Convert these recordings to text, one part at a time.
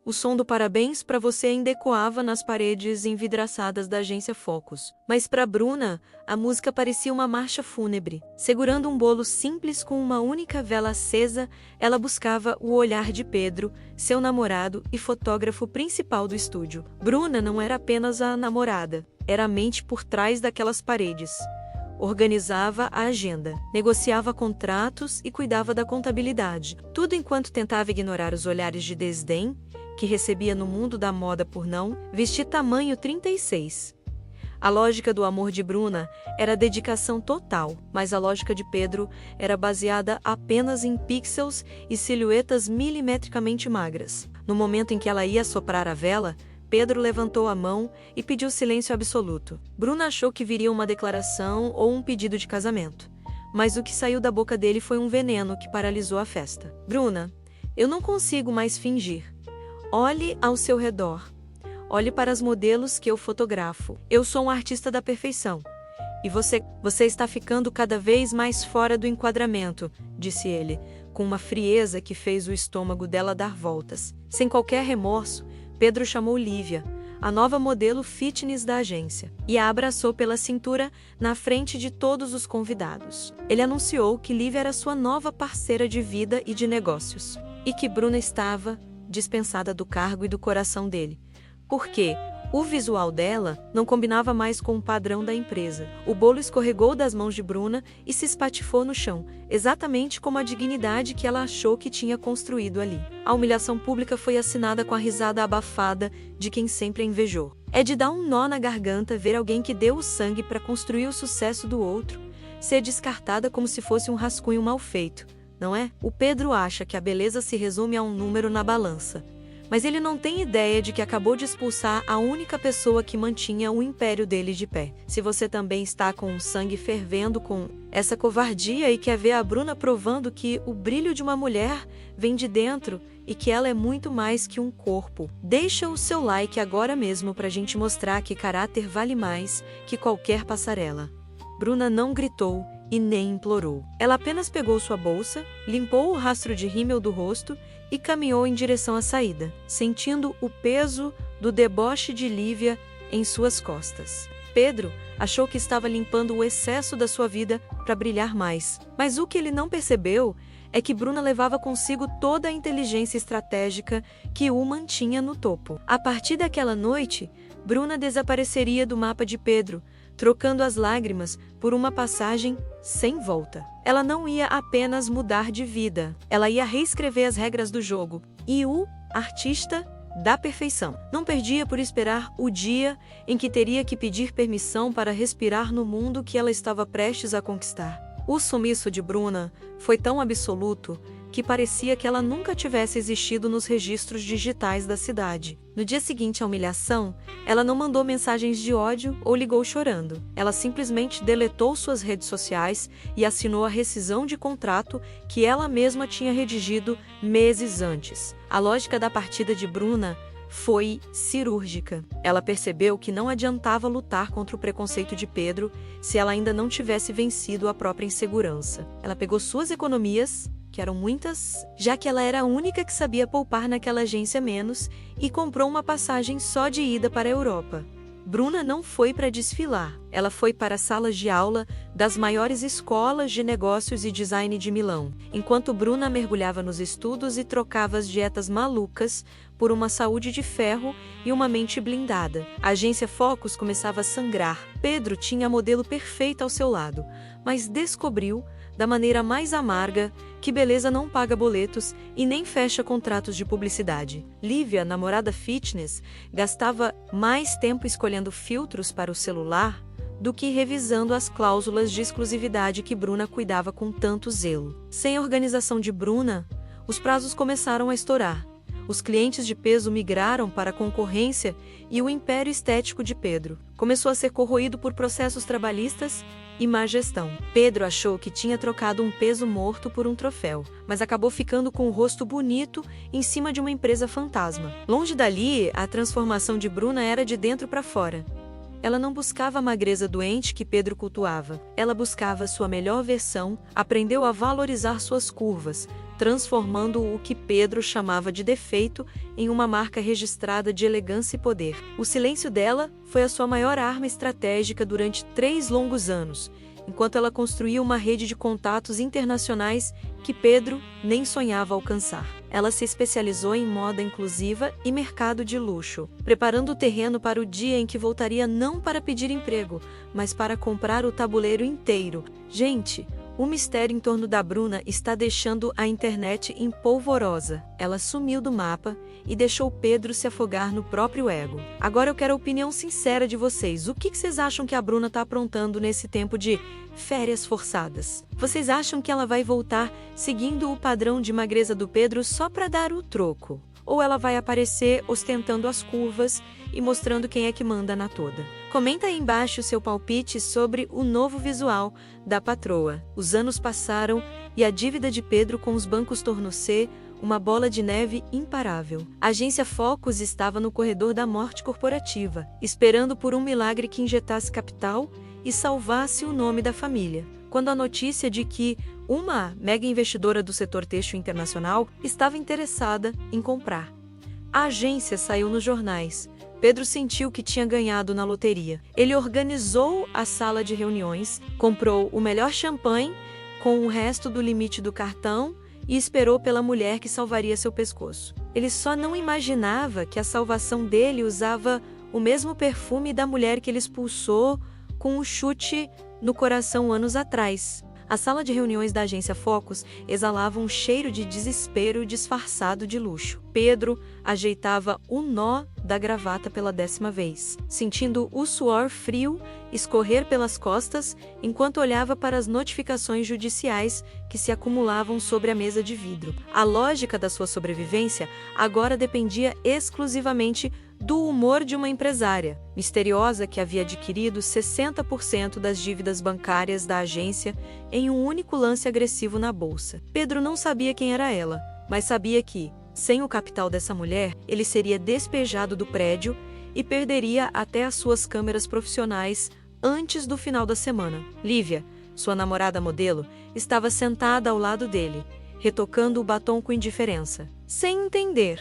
O som do parabéns para você ainda ecoava nas paredes envidraçadas da agência Focus. Mas para Bruna, a música parecia uma marcha fúnebre. Segurando um bolo simples com uma única vela acesa, ela buscava o olhar de Pedro, seu namorado e fotógrafo principal do estúdio. Bruna não era apenas a namorada, era a mente por trás daquelas paredes. Organizava a agenda, negociava contratos e cuidava da contabilidade. Tudo enquanto tentava ignorar os olhares de desdém que recebia no mundo da moda por não vestir tamanho 36. A lógica do amor de Bruna era dedicação total, mas a lógica de Pedro era baseada apenas em pixels e silhuetas milimetricamente magras. No momento em que ela ia soprar a vela, Pedro levantou a mão e pediu silêncio absoluto. Bruna achou que viria uma declaração ou um pedido de casamento, mas o que saiu da boca dele foi um veneno que paralisou a festa. Bruna, eu não consigo mais fingir. Olhe ao seu redor. Olhe para as modelos que eu fotografo. Eu sou um artista da perfeição. E você está ficando cada vez mais fora do enquadramento, disse ele, com uma frieza que fez o estômago dela dar voltas. Sem qualquer remorso, Pedro chamou Lívia, a nova modelo fitness da agência, e a abraçou pela cintura na frente de todos os convidados. Ele anunciou que Lívia era sua nova parceira de vida e de negócios, e que Bruna estava dispensada do cargo e do coração dele, porque o visual dela não combinava mais com o padrão da empresa. O bolo escorregou das mãos de Bruna e se espatifou no chão, exatamente como a dignidade que ela achou que tinha construído ali. A humilhação pública foi assinada com a risada abafada de quem sempre a invejou. É de dar um nó na garganta ver alguém que deu o sangue para construir o sucesso do outro ser descartada como se fosse um rascunho mal feito, não é? O Pedro acha que a beleza se resume a um número na balança. Mas ele não tem ideia de que acabou de expulsar a única pessoa que mantinha o império dele de pé. Se você também está com o sangue fervendo com essa covardia e quer ver a Bruna provando que o brilho de uma mulher vem de dentro e que ela é muito mais que um corpo, deixa o seu like agora mesmo pra gente mostrar que caráter vale mais que qualquer passarela. Bruna não gritou e nem implorou. Ela apenas pegou sua bolsa, limpou o rastro de rímel do rosto e caminhou em direção à saída, sentindo o peso do deboche de Lívia em suas costas. Pedro achou que estava limpando o excesso da sua vida para brilhar mais, mas o que ele não percebeu é que Bruna levava consigo toda a inteligência estratégica que o mantinha no topo. A partir daquela noite, Bruna desapareceria do mapa de Pedro, trocando as lágrimas por uma passagem sem volta. Ela não ia apenas mudar de vida, ela ia reescrever as regras do jogo. E o artista da perfeição não perdia por esperar o dia em que teria que pedir permissão para respirar no mundo que ela estava prestes a conquistar. O sumiço de Bruna foi tão absoluto que parecia que ela nunca tivesse existido nos registros digitais da cidade. No dia seguinte à humilhação, ela não mandou mensagens de ódio ou ligou chorando. Ela simplesmente deletou suas redes sociais e assinou a rescisão de contrato que ela mesma tinha redigido meses antes. A lógica da partida de Bruna foi cirúrgica. Ela percebeu que não adiantava lutar contra o preconceito de Pedro se ela ainda não tivesse vencido a própria insegurança. Ela pegou suas economias, que eram muitas, já que ela era a única que sabia poupar naquela agência menos, e comprou uma passagem só de ida para a Europa. Bruna não foi para desfilar, ela foi para salas de aula das maiores escolas de negócios e design de Milão, enquanto Bruna mergulhava nos estudos e trocava as dietas malucas por uma saúde de ferro e uma mente blindada. A agência Focus começava a sangrar. Pedro tinha a modelo perfeita ao seu lado, mas descobriu, da maneira mais amarga, que beleza não paga boletos e nem fecha contratos de publicidade. Lívia, namorada fitness, gastava mais tempo escolhendo filtros para o celular do que revisando as cláusulas de exclusividade que Bruna cuidava com tanto zelo. Sem a organização de Bruna, os prazos começaram a estourar. Os clientes de peso migraram para a concorrência e o império estético de Pedro começou a ser corroído por processos trabalhistas e má gestão. Pedro achou que tinha trocado um peso morto por um troféu, mas acabou ficando com o rosto bonito em cima de uma empresa fantasma. Longe dali, a transformação de Bruna era de dentro para fora. Ela não buscava a magreza doente que Pedro cultuava. Ela buscava sua melhor versão, aprendeu a valorizar suas curvas, transformando o que Pedro chamava de defeito em uma marca registrada de elegância e poder. O silêncio dela foi a sua maior arma estratégica durante 3 longos anos, enquanto ela construía uma rede de contatos internacionais que Pedro nem sonhava alcançar. Ela se especializou em moda inclusiva e mercado de luxo, preparando o terreno para o dia em que voltaria não para pedir emprego, mas para comprar o tabuleiro inteiro. Gente, o mistério em torno da Bruna está deixando a internet empolvorosa. Ela sumiu do mapa e deixou Pedro se afogar no próprio ego. Agora eu quero a opinião sincera de vocês. O que vocês acham que a Bruna está aprontando nesse tempo de férias forçadas? Vocês acham que ela vai voltar seguindo o padrão de magreza do Pedro só para dar o troco? Ou ela vai aparecer ostentando as curvas e mostrando quem é que manda na toda? Comenta aí embaixo seu palpite sobre o novo visual da patroa. Os anos passaram e a dívida de Pedro com os bancos tornou-se uma bola de neve imparável. A agência Focus estava no corredor da morte corporativa, esperando por um milagre que injetasse capital e salvasse o nome da família, quando a notícia de que uma mega investidora do setor têxtil internacional estava interessada em comprar. A agência saiu nos jornais. Pedro sentiu que tinha ganhado na loteria. Ele organizou a sala de reuniões, comprou o melhor champanhe com o resto do limite do cartão e esperou pela mulher que salvaria seu pescoço. Ele só não imaginava que a salvação dele usava o mesmo perfume da mulher que ele expulsou com um chute no coração anos atrás. A sala de reuniões da agência Focus exalava um cheiro de desespero disfarçado de luxo. Pedro ajeitava o nó da gravata pela 10ª vez, sentindo o suor frio escorrer pelas costas enquanto olhava para as notificações judiciais que se acumulavam sobre a mesa de vidro. A lógica da sua sobrevivência agora dependia exclusivamente do humor de uma empresária misteriosa que havia adquirido 60% das dívidas bancárias da agência em um único lance agressivo na bolsa. Pedro não sabia quem era ela, mas sabia que, sem o capital dessa mulher, ele seria despejado do prédio e perderia até as suas câmeras profissionais antes do final da semana. Lívia, sua namorada modelo, estava sentada ao lado dele, retocando o batom com indiferença, sem entender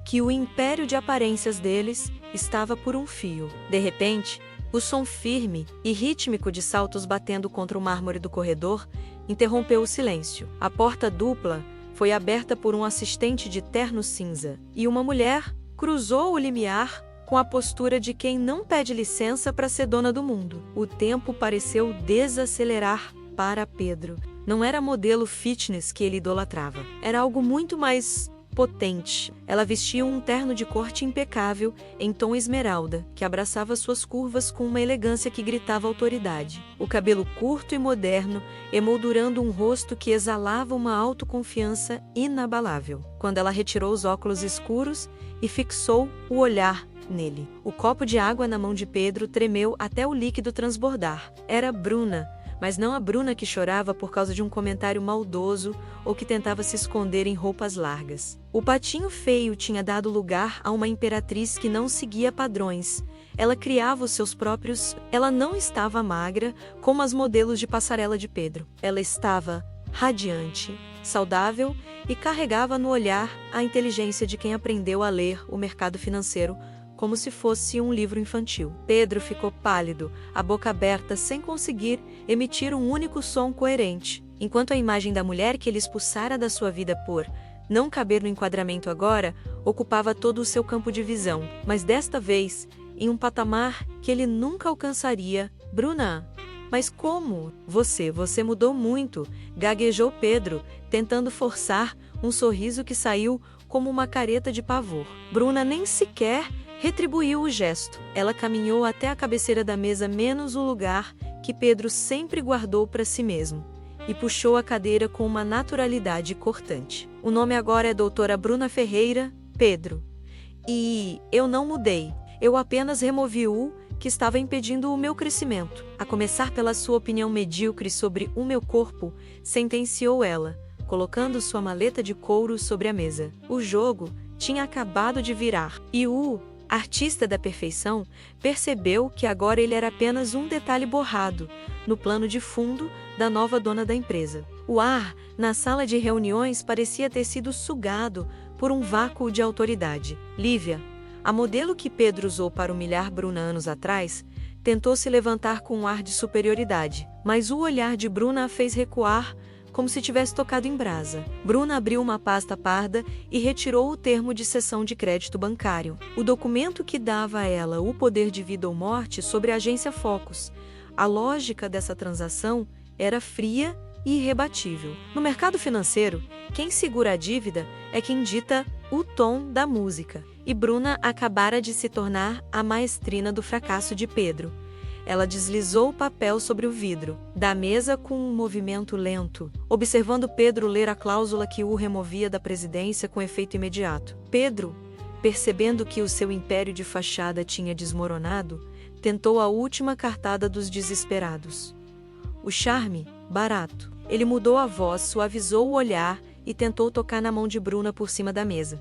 que o império de aparências deles estava por um fio. De repente, o som firme e rítmico de saltos batendo contra o mármore do corredor interrompeu o silêncio. A porta dupla foi aberta por um assistente de terno cinza, e uma mulher cruzou o limiar com a postura de quem não pede licença para ser dona do mundo. O tempo pareceu desacelerar para Pedro. Não era modelo fitness que ele idolatrava. Era algo muito mais potente. Ela vestia um terno de corte impecável, em tom esmeralda, que abraçava suas curvas com uma elegância que gritava autoridade. O cabelo curto e moderno, emoldurando um rosto que exalava uma autoconfiança inabalável. Quando ela retirou os óculos escuros e fixou o olhar nele, o copo de água na mão de Pedro tremeu até o líquido transbordar. Era Bruna, mas não a Bruna que chorava por causa de um comentário maldoso ou que tentava se esconder em roupas largas. O patinho feio tinha dado lugar a uma imperatriz que não seguia padrões. Ela criava os seus próprios. Ela não estava magra como as modelos de passarela de Pedro. Ela estava radiante, saudável e carregava no olhar a inteligência de quem aprendeu a ler o mercado financeiro como se fosse um livro infantil. Pedro ficou pálido, a boca aberta sem conseguir emitir um único som coerente, enquanto a imagem da mulher que ele expulsara da sua vida por não caber no enquadramento agora, ocupava todo o seu campo de visão, mas desta vez, em um patamar que ele nunca alcançaria. Bruna, mas como? Você mudou muito, gaguejou Pedro, tentando forçar um sorriso que saiu como uma careta de pavor. Bruna nem sequer retribuiu o gesto. Ela caminhou até a cabeceira da mesa menos o lugar que Pedro sempre guardou para si mesmo, e puxou a cadeira com uma naturalidade cortante. O nome agora é doutora Bruna Ferreira, Pedro. E eu não mudei. Eu apenas removi o que estava impedindo o meu crescimento. A começar pela sua opinião medíocre sobre o meu corpo, sentenciou ela, colocando sua maleta de couro sobre a mesa. O jogo tinha acabado de virar, e artista da perfeição, percebeu que agora ele era apenas um detalhe borrado no plano de fundo da nova dona da empresa. O ar na sala de reuniões parecia ter sido sugado por um vácuo de autoridade. Lívia, a modelo que Pedro usou para humilhar Bruna anos atrás, tentou se levantar com um ar de superioridade, mas o olhar de Bruna a fez recuar como se tivesse tocado em brasa. Bruna abriu uma pasta parda e retirou o termo de cessão de crédito bancário, o documento que dava a ela o poder de vida ou morte sobre a agência Focus. A lógica dessa transação era fria e irrebatível. No mercado financeiro, quem segura a dívida é quem dita o tom da música. E Bruna acabara de se tornar a maestrina do fracasso de Pedro. Ela deslizou o papel sobre o vidro da mesa com um movimento lento, observando Pedro ler a cláusula que o removia da presidência com efeito imediato. Pedro, percebendo que o seu império de fachada tinha desmoronado, tentou a última cartada dos desesperados. O charme, barato. Ele mudou a voz, suavizou o olhar e tentou tocar na mão de Bruna por cima da mesa.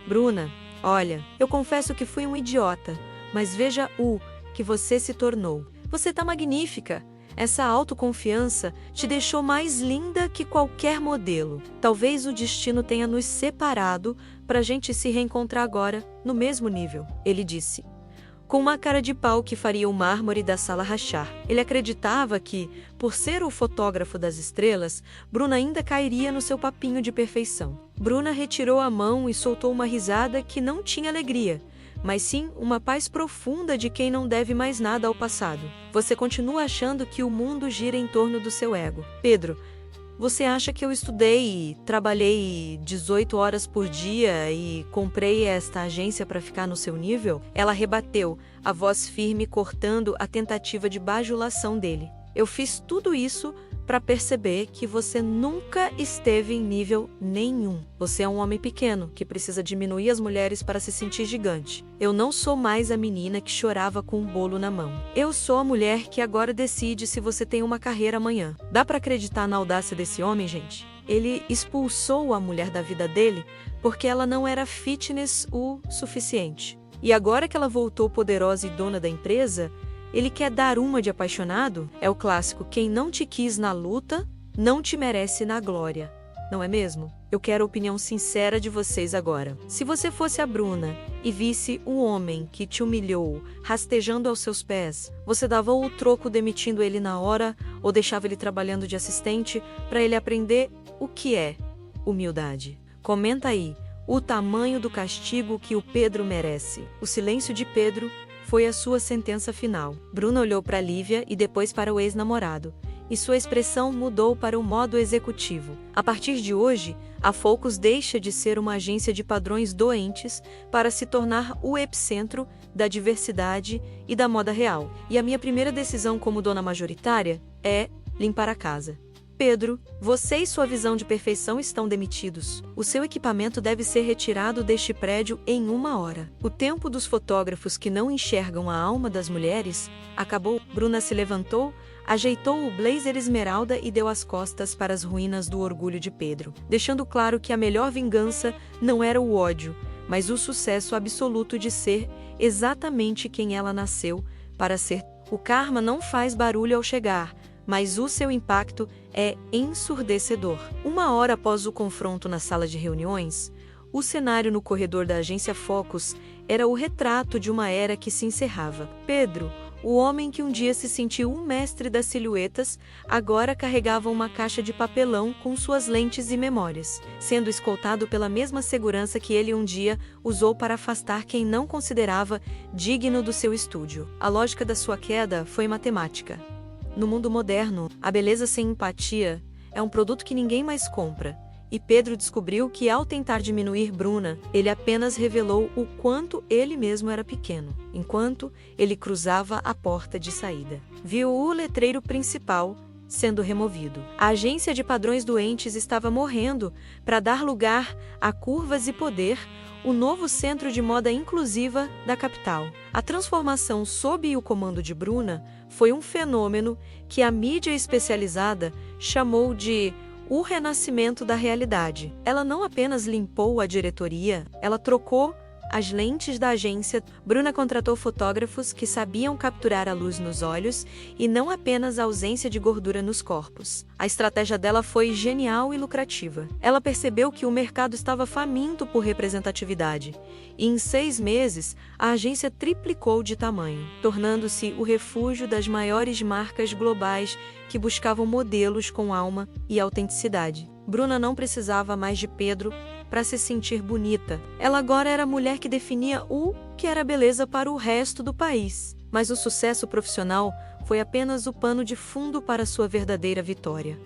Bruna, olha, eu confesso que fui um idiota, mas veja o que você se tornou. Você tá magnífica. Essa autoconfiança te deixou mais linda que qualquer modelo. Talvez o destino tenha nos separado pra gente se reencontrar agora, no mesmo nível, ele disse, com uma cara de pau que faria o mármore da sala rachar. Ele acreditava que, por ser o fotógrafo das estrelas, Bruna ainda cairia no seu papinho de perfeição. Bruna retirou a mão e soltou uma risada que não tinha alegria, mas sim uma paz profunda de quem não deve mais nada ao passado. Você continua achando que o mundo gira em torno do seu ego. Pedro, você acha que eu estudei e trabalhei 18 horas por dia e comprei esta agência para ficar no seu nível? Ela rebateu, a voz firme cortando a tentativa de bajulação dele. Eu fiz tudo isso para perceber que você nunca esteve em nível nenhum. Você é um homem pequeno que precisa diminuir as mulheres para se sentir gigante. Eu não sou mais a menina que chorava com um bolo na mão. Eu sou a mulher que agora decide se você tem uma carreira amanhã. Dá para acreditar na audácia desse homem, gente? Ele expulsou a mulher da vida dele porque ela não era fitness o suficiente. E agora que ela voltou poderosa e dona da empresa, ele quer dar uma de apaixonado? É o clássico, quem não te quis na luta, não te merece na glória. Não é mesmo? Eu quero a opinião sincera de vocês agora. Se você fosse a Bruna e visse o homem que te humilhou rastejando aos seus pés, você dava o troco demitindo ele na hora ou deixava ele trabalhando de assistente para ele aprender o que é humildade? Comenta aí o tamanho do castigo que o Pedro merece. O silêncio de Pedro foi a sua sentença final. Bruna olhou para Lívia e depois para o ex-namorado, e sua expressão mudou para o modo executivo. A partir de hoje, a Focus deixa de ser uma agência de padrões doentes para se tornar o epicentro da diversidade e da moda real. E a minha primeira decisão como dona majoritária é limpar a casa. Pedro, você e sua visão de perfeição estão demitidos. O seu equipamento deve ser retirado deste prédio em 1 hora. O tempo dos fotógrafos que não enxergam a alma das mulheres acabou. Bruna se levantou, ajeitou o blazer esmeralda e deu as costas para as ruínas do orgulho de Pedro, deixando claro que a melhor vingança não era o ódio, mas o sucesso absoluto de ser exatamente quem ela nasceu para ser. O karma não faz barulho ao chegar, mas o seu impacto é ensurdecedor. 1 hora após o confronto na sala de reuniões, o cenário no corredor da agência Focus era o retrato de uma era que se encerrava. Pedro, o homem que um dia se sentiu um mestre das silhuetas, agora carregava uma caixa de papelão com suas lentes e memórias, sendo escoltado pela mesma segurança que ele um dia usou para afastar quem não considerava digno do seu estúdio. A lógica da sua queda foi matemática. No mundo moderno, a beleza sem empatia é um produto que ninguém mais compra. E Pedro descobriu que, ao tentar diminuir Bruna, ele apenas revelou o quanto ele mesmo era pequeno, enquanto ele cruzava a porta de saída. Viu o letreiro principal sendo removido. A agência de padrões doentes estava morrendo para dar lugar a curvas e poder, o novo centro de moda inclusiva da capital. A transformação sob o comando de Bruna foi um fenômeno que a mídia especializada chamou de o renascimento da realidade. Ela não apenas limpou a diretoria, ela trocou as lentes da agência. Bruna contratou fotógrafos que sabiam capturar a luz nos olhos e não apenas a ausência de gordura nos corpos. A estratégia dela foi genial e lucrativa. Ela percebeu que o mercado estava faminto por representatividade, e em 6 meses, a agência triplicou de tamanho, tornando-se o refúgio das maiores marcas globais que buscavam modelos com alma e autenticidade. Bruna não precisava mais de Pedro para se sentir bonita. Ela agora era a mulher que definia o que era beleza para o resto do país. Mas o sucesso profissional foi apenas o pano de fundo para sua verdadeira vitória: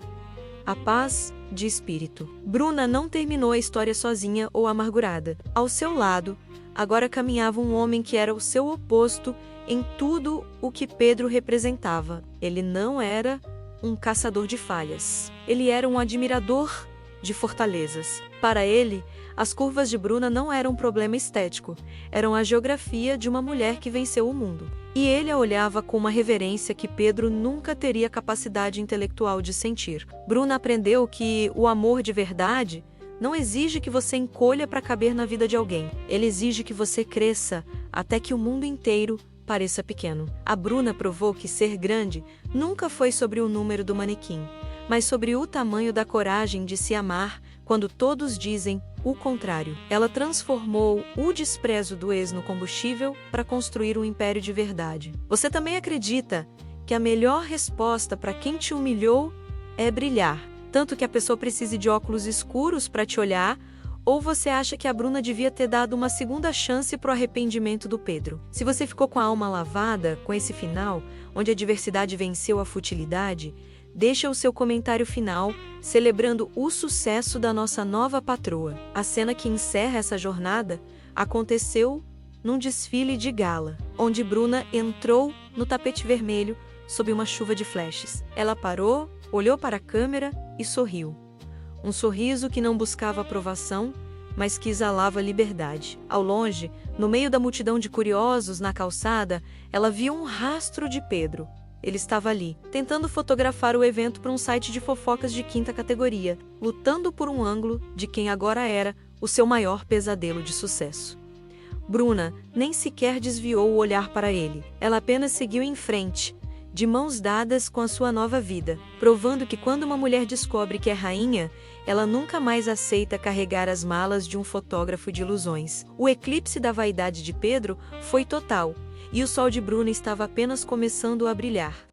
a paz de espírito. Bruna não terminou a história sozinha ou amargurada. Ao seu lado, agora caminhava um homem que era o seu oposto em tudo o que Pedro representava. Ele não era um caçador de falhas. Ele era um admirador de fortalezas. Para ele, as curvas de Bruna não eram um problema estético, eram a geografia de uma mulher que venceu o mundo. E ele a olhava com uma reverência que Pedro nunca teria capacidade intelectual de sentir. Bruna aprendeu que o amor de verdade não exige que você encolha para caber na vida de alguém. Ele exige que você cresça até que o mundo inteiro pareça pequeno. A Bruna provou que ser grande nunca foi sobre o número do manequim, mas sobre o tamanho da coragem de se amar quando todos dizem o contrário. Ela transformou o desprezo do ex no combustível para construir um império de verdade. Você também acredita que a melhor resposta para quem te humilhou é brilhar, tanto que a pessoa precise de óculos escuros para te olhar? Ou você acha que a Bruna devia ter dado uma segunda chance para o arrependimento do Pedro? Se você ficou com a alma lavada com esse final, onde a diversidade venceu a futilidade, deixa o seu comentário final, celebrando o sucesso da nossa nova patroa. A cena que encerra essa jornada aconteceu num desfile de gala, onde Bruna entrou no tapete vermelho sob uma chuva de flashes. Ela parou, olhou para a câmera e sorriu. Um sorriso que não buscava aprovação, mas que exalava liberdade. Ao longe, no meio da multidão de curiosos na calçada, ela viu um rastro de Pedro. Ele estava ali, tentando fotografar o evento para um site de fofocas de 5ª categoria, lutando por um ângulo de quem agora era o seu maior pesadelo de sucesso. Bruna nem sequer desviou o olhar para ele. Ela apenas seguiu em frente, de mãos dadas com a sua nova vida, provando que quando uma mulher descobre que é rainha, ela nunca mais aceita carregar as malas de um fotógrafo de ilusões. O eclipse da vaidade de Pedro foi total, e o sol de Bruna estava apenas começando a brilhar.